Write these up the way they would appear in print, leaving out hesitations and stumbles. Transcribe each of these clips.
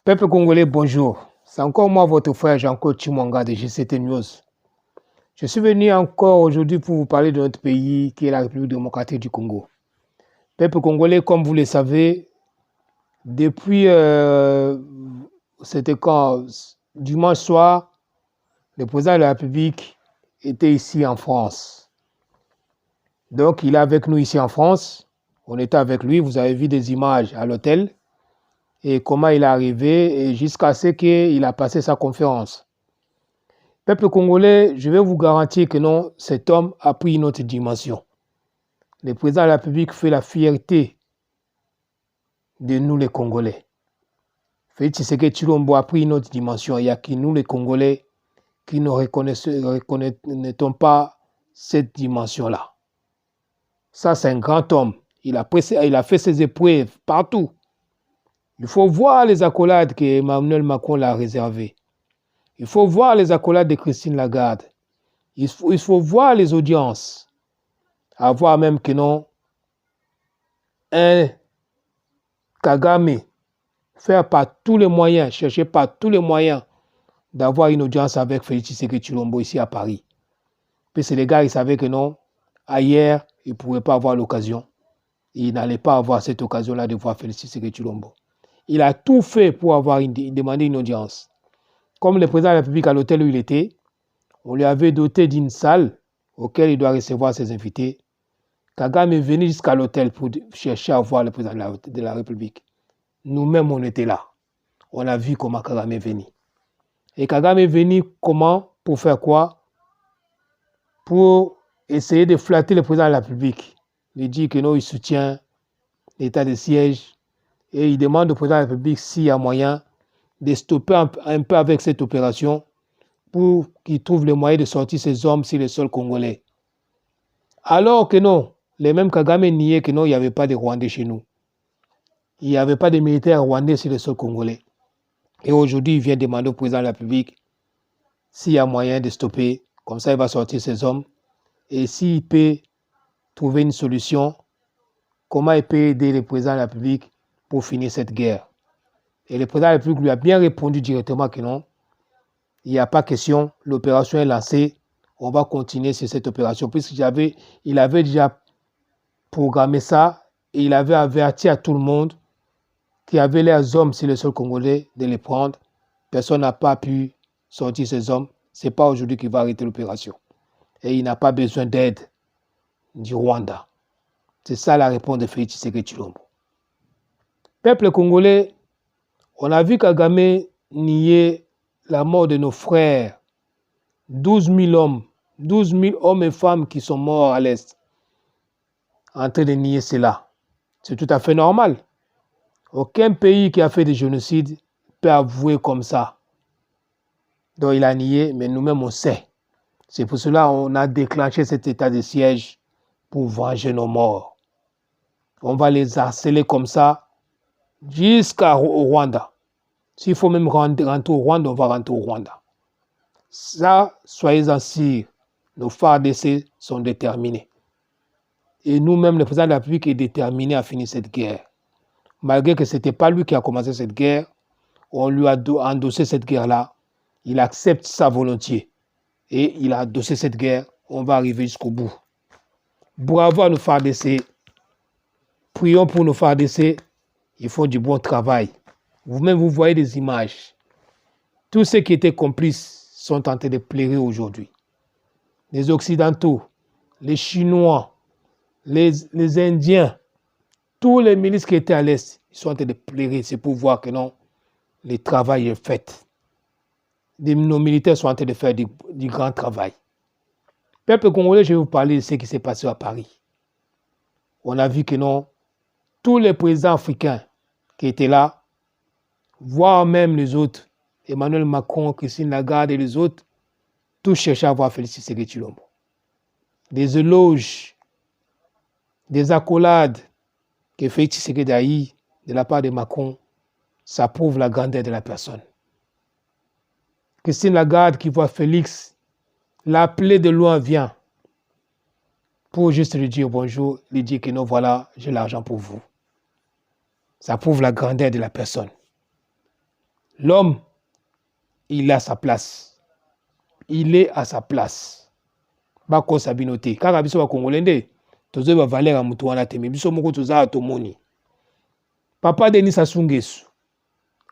Peuple congolais, bonjour. C'est encore moi, votre frère Jean-Claude Chimwanga de GCT News. Je suis venu encore aujourd'hui pour vous parler de notre pays qui est la République démocratique du Congo. Peuple congolais, comme vous le savez, depuis c'était quand dimanche soir, le président de la République était ici en France. Donc il est avec nous ici en France. On était avec lui, vous avez vu des images à l'hôtel. Et comment il est arrivé jusqu'à ce qu'il a passé sa conférence. Peuple congolais, je vais vous garantir que non, cet homme a pris une autre dimension. Le président de la République fait la fierté de nous les Congolais. Félix Tshisekedi Tshilombo a pris une autre dimension. Il y a que nous les Congolais qui ne reconnaissons pas cette dimension-là. Ça, c'est un grand homme. Il a fait ses épreuves partout. Il faut voir les accolades qu'Emmanuel Macron l'a réservées. Il faut voir les accolades de Christine Lagarde. Il faut voir les audiences. Avoir même que non, un Kagame, faire par tous les moyens, chercher par tous les moyens d'avoir une audience avec Félix Tshisekedi Tshilombo ici à Paris. Puis c'est les gars, ils savaient que non, ailleurs, ils ne pouvaient pas avoir l'occasion. Ils n'allaient pas avoir cette occasion-là de voir Félix Tshisekedi Tshilombo. Il a tout fait pour demander une audience. Comme le président de la République à l'hôtel où il était, on lui avait doté d'une salle auquel il doit recevoir ses invités. Kagame est venu jusqu'à l'hôtel pour chercher à voir le président de la République. Nous-mêmes, on était là. On a vu comment Kagame est venu. Et Kagame est venu comment? Pour faire quoi? Pour essayer de flatter le président de la République. Il dit que non, il soutient l'état de siège. Et il demande au président de la République s'il y a moyen de stopper un peu avec cette opération pour qu'il trouve le moyen de sortir ses hommes sur le sol congolais. Alors que non, les mêmes Kagame niaient que non, il n'y avait pas de Rwandais chez nous. Il n'y avait pas de militaires rwandais sur le sol congolais. Et aujourd'hui, il vient demander au président de la République s'il y a moyen de stopper. Comme ça, il va sortir ses hommes. Et s'il peut trouver une solution, comment il peut aider le président de la République pour finir cette guerre. Et le président de la République lui a bien répondu directement que non, il n'y a pas question, l'opération est lancée, on va continuer sur cette opération. Puisqu'il avait déjà programmé ça et il avait averti à tout le monde qu'il y avait les hommes sur le sol congolais de les prendre. Personne n'a pas pu sortir ces hommes. Ce n'est pas aujourd'hui qu'il va arrêter l'opération. Et il n'a pas besoin d'aide du Rwanda. C'est ça la réponse de Félix Tshisekedi Tshilombo. Peuple congolais, on a vu Kagame nier la mort de nos frères. 12 000 hommes et femmes qui sont morts à l'Est, en train de nier cela. C'est tout à fait normal. Aucun pays qui a fait des génocides peut avouer comme ça. Donc il a nié, mais nous-mêmes on sait. C'est pour cela qu'on a déclenché cet état de siège pour venger nos morts. On va les harceler comme ça jusqu'au Rwanda. S'il faut même rentrer au Rwanda, on va rentrer au Rwanda. Ça, soyez-en sûrs, nos FARDC sont déterminés. Et nous-mêmes, le président de la République est déterminé à finir cette guerre. Malgré que ce n'était pas lui qui a commencé cette guerre, on lui a endossé cette guerre-là. Il accepte sa volontiers. Et il a endossé cette guerre. On va arriver jusqu'au bout. Bravo à nos FARDC. Prions pour nos FARDC. Ils font du bon travail. Vous-même, vous voyez des images. Tous ceux qui étaient complices sont en train de pleurer aujourd'hui. Les Occidentaux, les Chinois, les Indiens, tous les milices qui étaient à l'Est, ils sont en train de pleurer. C'est pour voir que non, le travail est fait. Nos militaires sont en train de faire du grand travail. Peuple congolais, je vais vous parler de ce qui s'est passé à Paris. On a vu que non, tous les présidents africains qui étaient là, voire même les autres, Emmanuel Macron, Christine Lagarde et les autres, tous cherchaient à voir Félix Tshisekedi Tshilombo. Des éloges, des accolades que Félix Tshisekedi a eu de la part de Macron, ça prouve la grandeur de la personne. Christine Lagarde qui voit Félix l'appeler de loin, vient, pour juste lui dire bonjour, lui dire que non, voilà, j'ai l'argent pour vous. Ça prouve la grandeur de la personne. L'homme, il a sa place. Il est à sa place. Bako sabinote. Kaka biso ba Congolais, tozo ba valeur mutu wana teme. Biso moko toza atomoni. Papa Denis Sassou Nguesso.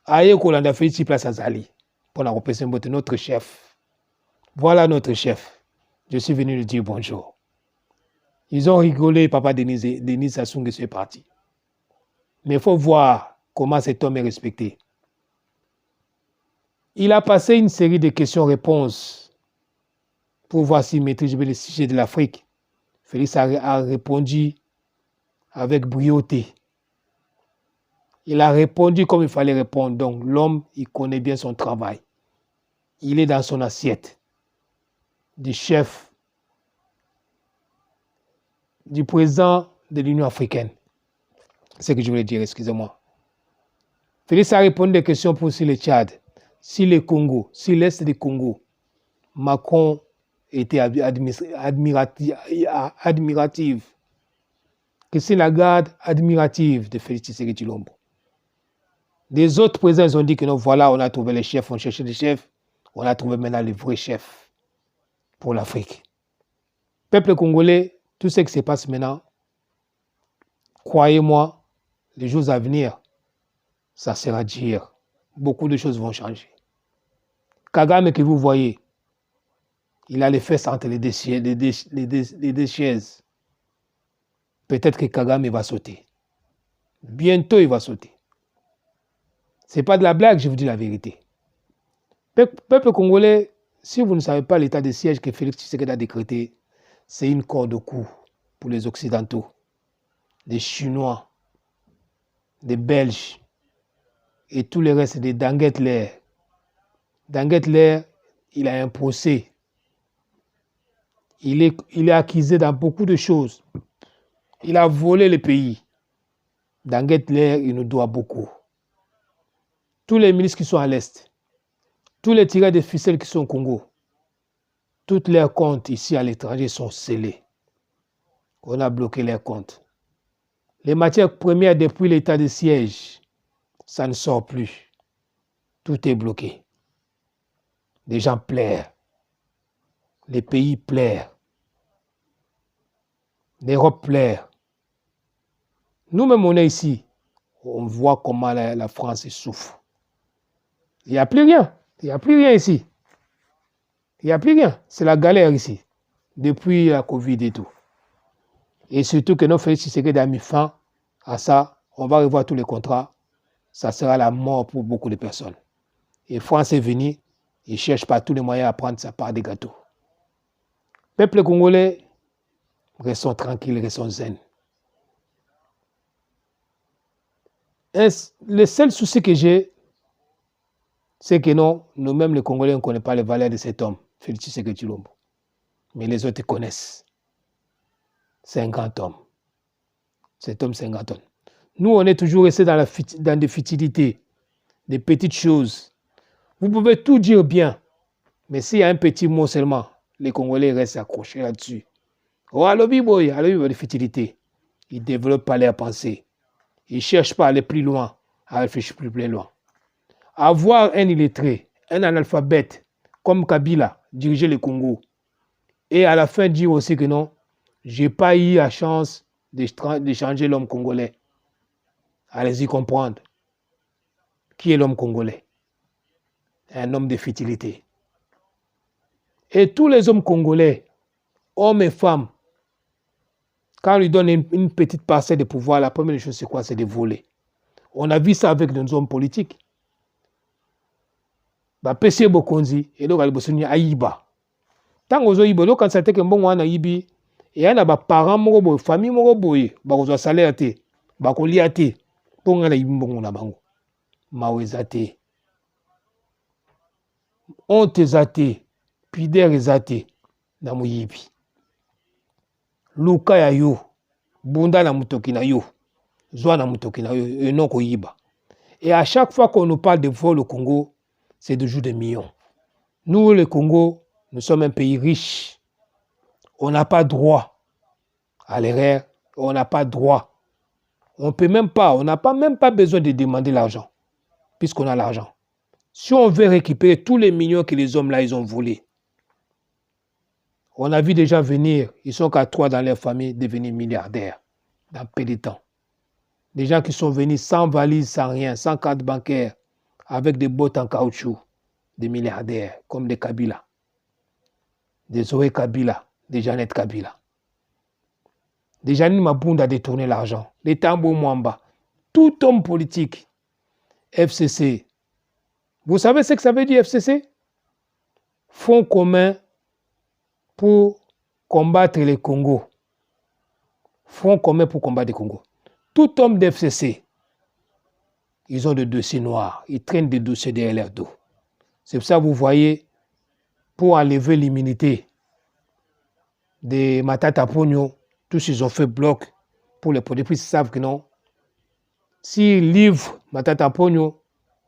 Aye kolanda Félix place azali. Pour la représentation notre chef. Voilà notre chef. Je suis venu lui dire bonjour. Ils ont rigolé, papa Denis Sassou Nguesso est parti. Mais il faut voir comment cet homme est respecté. Il a passé une série de questions-réponses pour voir s'il maîtrise le sujet de l'Afrique. Félix a répondu avec brio-té. Il a répondu comme il fallait répondre. Donc l'homme, il connaît bien son travail. Il est dans son assiette du chef, du président de l'Union africaine. C'est ce que je voulais dire, excusez-moi. Félix a répondu des questions pour si le Tchad, si le Congo, si l'Est du Congo. Macron était admirative. Christine Lagarde, admirative de Félix Tshisekedi Tshilombo. Les autres présidents ont dit que non, voilà, on a trouvé les chefs, on cherchait des chefs, on a trouvé maintenant les vrais chefs pour l'Afrique. Peuple congolais, tout ce qui se passe maintenant, croyez-moi, les jours à venir, ça sera dire. Beaucoup de choses vont changer. Kagame que vous voyez, il a les fesses entre les deux chaises. Peut-être que Kagame va sauter. Bientôt, il va sauter. Ce n'est pas de la blague, je vous dis la vérité. Peuple congolais, si vous ne savez pas l'état de siège que Félix Tshisekedi a décrété, c'est une corde au cou pour les Occidentaux, les Chinois, les Belges et tous les restes des Danguetler. Danguetler, il a un procès. Il est accusé dans beaucoup de choses. Il a volé le pays. Danguetler, il nous doit beaucoup. Tous les ministres qui sont à l'Est, tous les tireurs de ficelles qui sont au Congo, tous leurs comptes ici à l'étranger sont scellés. On a bloqué leurs comptes. Les matières premières depuis l'état de siège, ça ne sort plus. Tout est bloqué. Les gens pleurent. Les pays pleurent. L'Europe pleure. Nous-mêmes, on est ici. On voit comment la France souffre. Il n'y a plus rien. Il n'y a plus rien ici. Il n'y a plus rien. C'est la galère ici. Depuis la Covid et tout. Et surtout que nos Félix Tshisekedi a mis fin à ça. On va revoir tous les contrats. Ça sera la mort pour beaucoup de personnes. Et France est venue. Il cherche par tous les moyens à prendre sa part des gâteaux. Peuple congolais, restons tranquilles, restons zen. Le seul souci que j'ai, c'est que non, nous-mêmes les Congolais, on ne connaît pas les valeurs de cet homme, Félix Tshisekedi Tshilombo. Mais les autres connaissent. C'est un grand homme. Cet homme, c'est un grand homme. Nous, on est toujours restés dans des futilités, des petites choses. Vous pouvez tout dire bien, mais s'il y a un petit mot seulement, les Congolais restent accrochés là-dessus. Oh, alobi boy, des futilités. Ils ne développent pas leur pensée. Ils ne cherchent pas à aller plus loin, à réfléchir plus loin. Avoir un illettré, un analphabète, comme Kabila, diriger le Congo, et à la fin dire aussi que non, je n'ai pas eu la chance de changer l'homme congolais. Allez-y comprendre. Qui est l'homme congolais? Un homme de futilité. Et tous les hommes congolais, hommes et femmes, quand on lui donne une petite parcelle de pouvoir, la première chose c'est quoi? C'est de voler. On a vu ça avec nos hommes politiques. Bapesi bokonzi eloko alibosoni ayiba. Tango ozo yiba eloko kanisa te ke mbongo wana yibi eya na baparent moko boye famille moko boye bakozwa salaire te bakolia te mpo nga na yibi mbongo na bango. Mawa eza te, honte eza te, pudeur eza te na moyibi. Luka ya yo, bunda na mutoki na yo, zwa na mutoki na yo, non koyiba. Et à chaque fois qu'on nous parle de vol au Congo, c'est de jouer des millions. Nous, le Congo, nous sommes un pays riche. On n'a pas droit à l'erreur. On n'a pas droit. On peut même pas, on n'a pas même pas besoin de demander l'argent, puisqu'on a l'argent. Si on veut récupérer tous les millions que les hommes là, ils ont volés, on a vu déjà venir, ils sont qu'à 3 dans leur famille, devenir milliardaires dans peu de temps. Des gens qui sont venus sans valise, sans rien, sans carte bancaire, avec des bottes en caoutchouc, des milliardaires, comme des Kabila, des Zoé Kabila, des Jeannette Kabila. Des Janine Mabunda a détourné l'argent, des Tambo Mwamba, tout homme politique, FCC. Vous savez ce que ça veut dire FCC? Fonds commun pour combattre les Congo. Fonds commun pour combattre les Congo. Tout homme d'FCC, ils ont des dossiers noirs. Ils traînent des dossiers derrière leur dos. C'est pour ça que vous voyez, pour enlever l'immunité de Matata Pogno, tous ils ont fait bloc pour les produits. Ils savent que non. S'ils livrent Matata Pogno,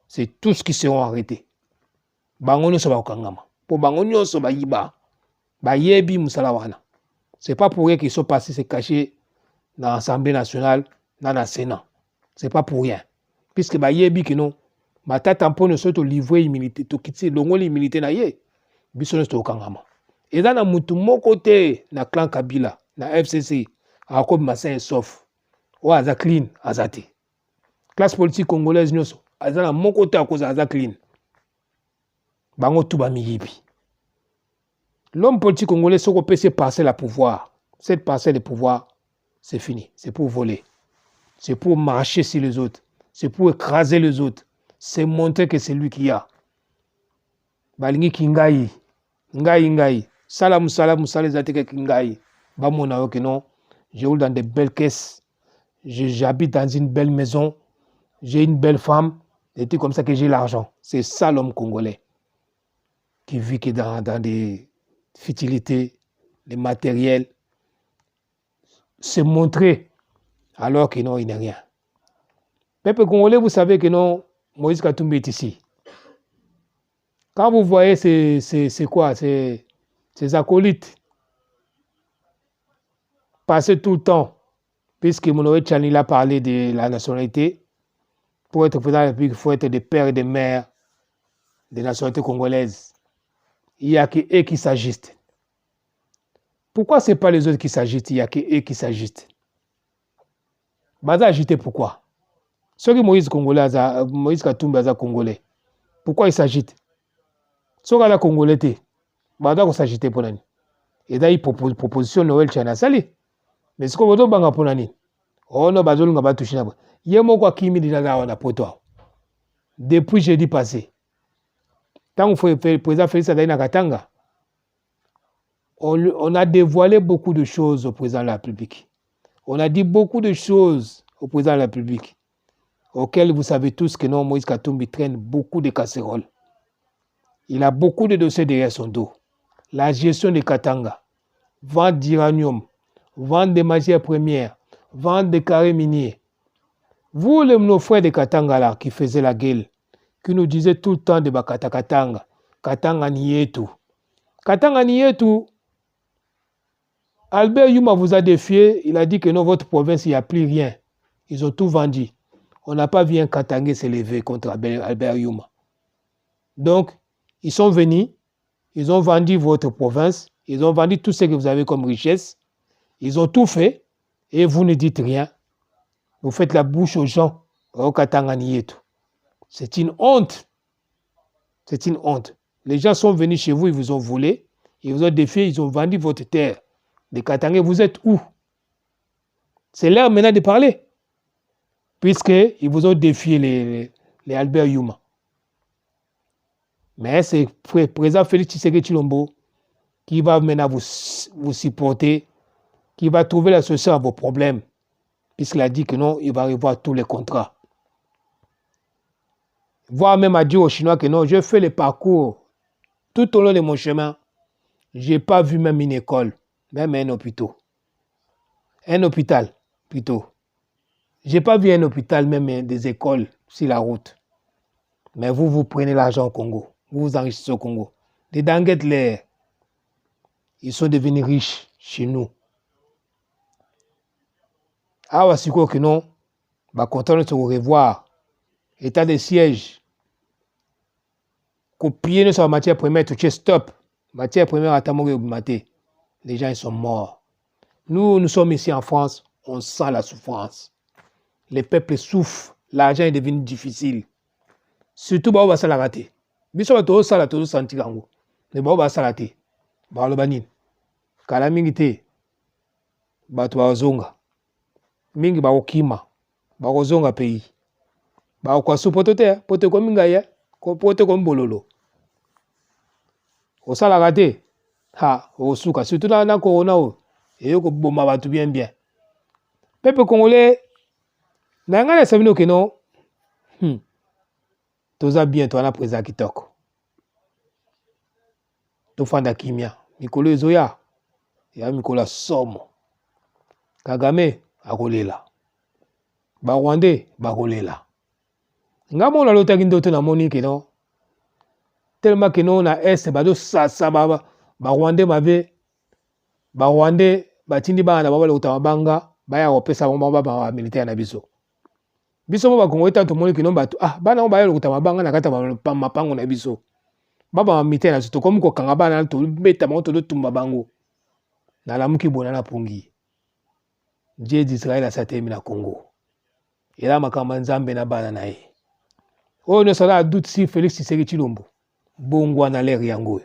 c'est tous qui seront arrêtés. Bangonyo so bakangama. Pour Bangonyo so bayiba. Bayebi musalawana. C'est pas pour rien qu'ils sont passés se cacher dans l'Assemblée nationale, dans le Sénat. C'est pas pour rien. Puisque bayebi que non, Matata Pogno so to livrer immunité, to quitter longo l'immunité na ye. Biso so kangama. Et dans la mutu mon côté na clan Kabila, na FCC, à comme Massin sauf. Ou aza clean, azate. Classe politique congolaise nyoso, aza na mon côté à cause aza clean. Bango tuba miyibi. L'homme politique congolais se peut se passer la pouvoir. Cette parcelle de pouvoir, c'est fini. C'est pour voler. C'est pour marcher sur les autres. C'est pour écraser les autres. C'est montrer que c'est lui qui a. Balingi kingai. Ngai. Salam, zateke kingai. Bamona ok non. Je roule dans de belles caisses. J'habite dans une belle maison. J'ai une belle femme. Et tout comme ça que j'ai l'argent. C'est ça l'homme congolais. Qui vit que dans des futilités, des matériels. Se montrer alors que non, il n'est rien. Peuple congolais, vous savez que non, Moïse Katumbi est ici. Quand vous voyez c'est quoi, ces acolytes passer tout le temps, puisque Monoé Tchanil a parlé de la nationalité, pour être président de la République, il faut être des pères et des mères de la nationalité congolaise. Il n'y a que eux qui s'agitent. Pourquoi ce n'est pas les autres qui s'agitent? Il n'y a que eux qui s'agitent. Baza agité pourquoi? Ceux qui Moïse Katumbi est congolais. Pourquoi il s'agite? Ceux qui sont congolais, Baza s'agiter pour l'année. Et là, il proposition Noël Tchana Sali. Mais ce qu'on veut dire pour l'année. Oh non, Bazol n'a pas touché. Il y a mon quoi qui me dit là pour toi. Depuis jeudi passé. Tant que le président Félix Adayna Katanga, on a dévoilé beaucoup de choses au président de la République. On a dit beaucoup de choses au président de la République, auxquelles vous savez tous que non, Moïse Katumbi traîne beaucoup de casseroles. Il a beaucoup de dossiers derrière son dos. La gestion de Katanga, vente d'uranium, vente des matières premières, vente des carrés miniers. Vous, nos frères de Katanga là, qui faisaient la gueule, qui nous disaient tout le temps de Bakata Katanga, Katanga Nietu. Katanga Nietu, Albert Yuma vous a défié, il a dit que dans votre province, il n'y a plus rien. Ils ont tout vendu. On n'a pas vu un Katangais s'élever contre Albert Yuma. Donc, ils sont venus, ils ont vendu votre province, ils ont vendu tout ce que vous avez comme richesse, ils ont tout fait, et vous ne dites rien. Vous faites la bouche aux gens, au Katanga Nietu. C'est une honte. C'est une honte. Les gens sont venus chez vous, ils vous ont volé, ils vous ont défié, ils ont vendu votre terre. Les Katangais, vous êtes où? C'est l'heure maintenant de parler. Puisqu'ils vous ont défié les Albert Yuma. Mais c'est le président Félix Tshisekedi Tshilombo qui va maintenant vous supporter, qui va trouver la solution à vos problèmes. Puisqu'il a dit que non, il va revoir tous les contrats. Voire même à dire aux Chinois que non, je fais le parcours tout au long de mon chemin. Je n'ai pas vu même une école, même un hôpital. Un hôpital, plutôt. Je n'ai pas vu un hôpital, même des écoles sur la route. Mais vous prenez l'argent au Congo. Vous vous enrichissez au Congo. Les Danguettes, ils sont devenus riches chez nous. Ah, c'est quoi que non? Content de se revoir. État de siège. copier sur la matière première, tu stop. Matière première à Tamoré maté. Les gens ils sont morts. Nous sommes ici en France, on sent la souffrance. Les peuples souffrent, l'argent est devenu difficile. Surtout bah on va la rater. Biso ba to sala to senti kango. Ne ba ba sala te. Ba lo banin. Kala mingi te. Ba to bazonga. Mingi ba okima. Ba kozonga pays. Ba kwa supoto te, pote ko minga ya, ko pote ko mbololo. O sala raté. Ha, o suka surtout na corona o. Et yo ko bomba ba tout bien. Peuple congolais na ngana sabino ke non. Toza bien to na président kitoko. To fanda kimia. Mikolo ezoya. Ya mikolo somo. Kagame akolela. Ba Rwandais bakolela. Ngamo na lotaki ndoto na moni ke non. Tellement que non na est ba do sasa ba Rwandais mabe. Ba Rwandais batindi bana baba lota mabanga baya opesa bomba ba militaire na biso. Biso mo ba Kongo eta to moni ke non bato bana mo baya lota mabanga na kata mapango na biso. Baba militaire na to comme ko kanga bana to beta mo to do tumba bango. Na lamuki bona na pungi. Dieu d'Israël a satemi na Congo. Et là makamba nzambe na bana na ye. Oh ne sala doute si Félix Tshisekedi Tshilombo. Bongwa na l'air yango.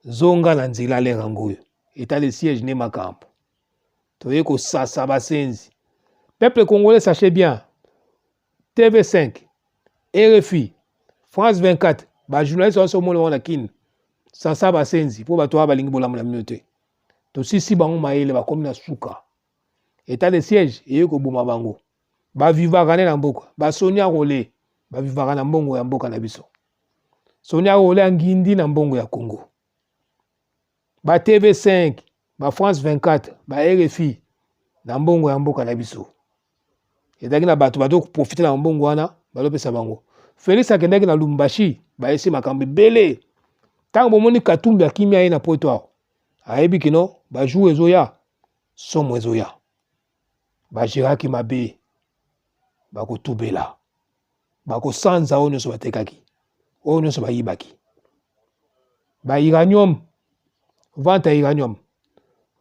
Zonga na nzela l'air yango. État de siège ne makambo. Toye ko sasa basenzi. Peuple congolais sachez bien. TV5, RFI, France 24, ba journaliste so mona wana kin. Sasa basenzi po bato balingi bolamula minote. To sisi bango maele ba komi na suka. État de siège eye ko boma bango. Ba vivaka na mboka, ba Sonia Rolé, ba vivaka na mbongo ya mboka na biso. Sonia Rolé angindi na mbongo ya Congo. Ba TV5, ba France 24, ba RFI na mbongo ya mboka na biso. Ezaki na bato profiter na mbongo wana, balopesa bango. Félix akendaki na Lumbashi, ba esi makambo belé. Tango bomoni Katumbi akimia ye na poto. Ayebi kino ba jou ezoya, somo ezoya. Ba jiraki mabe. Bako tubela. Bako sanza ono so batekaki. Ono so bayibaki. Ba uranium. Vente à uranium.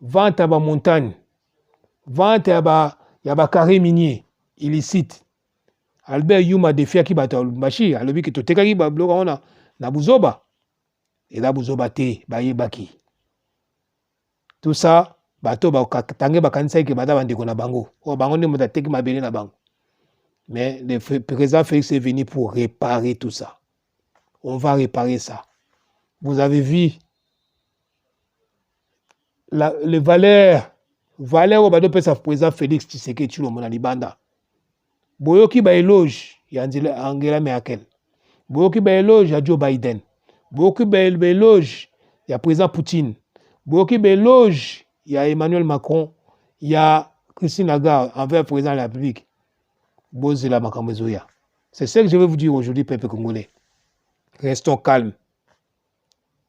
Vente à ba montagne. Vente à ba carré minier illicite. Albert Yuma defiaki bato Lumbashi, alobi ki totekaki ba bloka ona na Buzoba. Et là Buzoba te bayebaki. Tout ça bato ba tange bakanisa ke bada bandeko na bango. O bango ne mota teki mabele na bango. Mais le président Félix est venu pour réparer tout ça. On va réparer ça. Vous avez vu les valeurs au bado pesa président Félix Tshisekedi Tshilombo na libanda. Boyoki ba éloge ya Angela Merkel. Boyoki ba éloge ya Joe Biden. Boyoki ba éloge ya président Poutine. Boyoki ba éloge ya Emmanuel Macron, ya Christine Lagarde envers le président de la République. C'est ce que je vais vous dire aujourd'hui, peuple congolais. Restons calmes.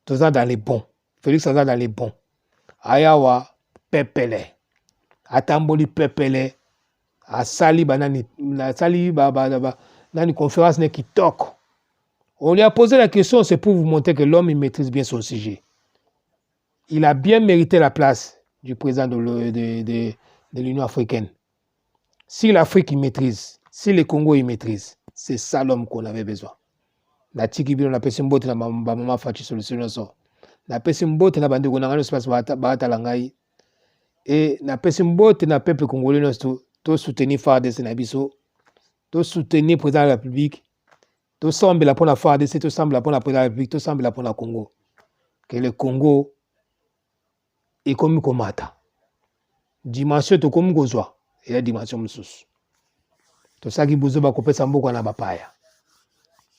Tous dans les bons. Félix Saza dans les bons. Ayawa, pepele. Atamboli pepele. Asali banani. Asali nani conférence ne qui toque. On lui a posé la question, c'est pour vous montrer que l'homme il maîtrise bien son sujet. Il a bien mérité la place du président de l'Union africaine. Si l'Afrique il maîtrise, si le Congo il maîtrise, c'est ça l'homme qu'on avait besoin. Na tiki bino na pesi mbote na mama fachi solution so. Na pesi mbote na bande konanga no espace bata langai. Et na pesi mbote na peuple congolais no to soutenir FARDC na biso, to soutenir président de la République, to sembla pour la FARDC, to sembla pour la président de la République, to sembla pour la Congo. Que le Congo est comme komata. Dimension to comme gozwa. Et la dimension msusu. To saki buzo ba kopesa mboko na bapaya.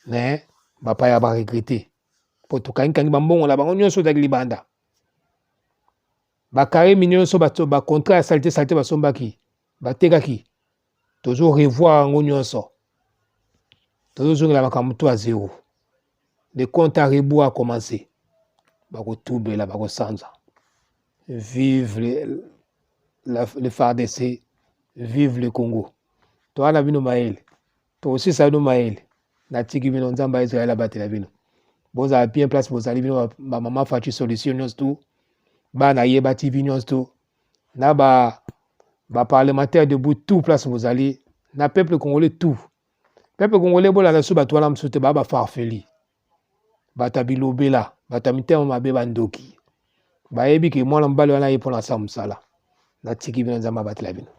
Ne bapaya ba regretter. Po to kangi bambongo na bango nyonso da libanda. Ba carré mignon so ba contrat saleté ba sombaki. Ba tekaki. Toujours revoir ngo nyonso. Toujours la makambo to à zéro. Le compte à rebours a commencé. Ba ko tubela ba ko sanza. Vive le FARDC. Vive le Congo. Toi, la vino maël. Toi aussi, ça nous maël. Na tiki vino nzamba Israël abate la vino. bozala bien place bozali bino bamama faci solution nyonso tu bana yeba tv nyonso tu na baparlementaire debout tout place bozali na peuple congolais tout peuple congolais bolanda so bato wana mosusu te baa bafarfeli bato ya bilobela bato ya mitema mabe bandoki bayebi ke mwana mobali wana ye mpo na sa mosala natiki bino nzambe abatela bino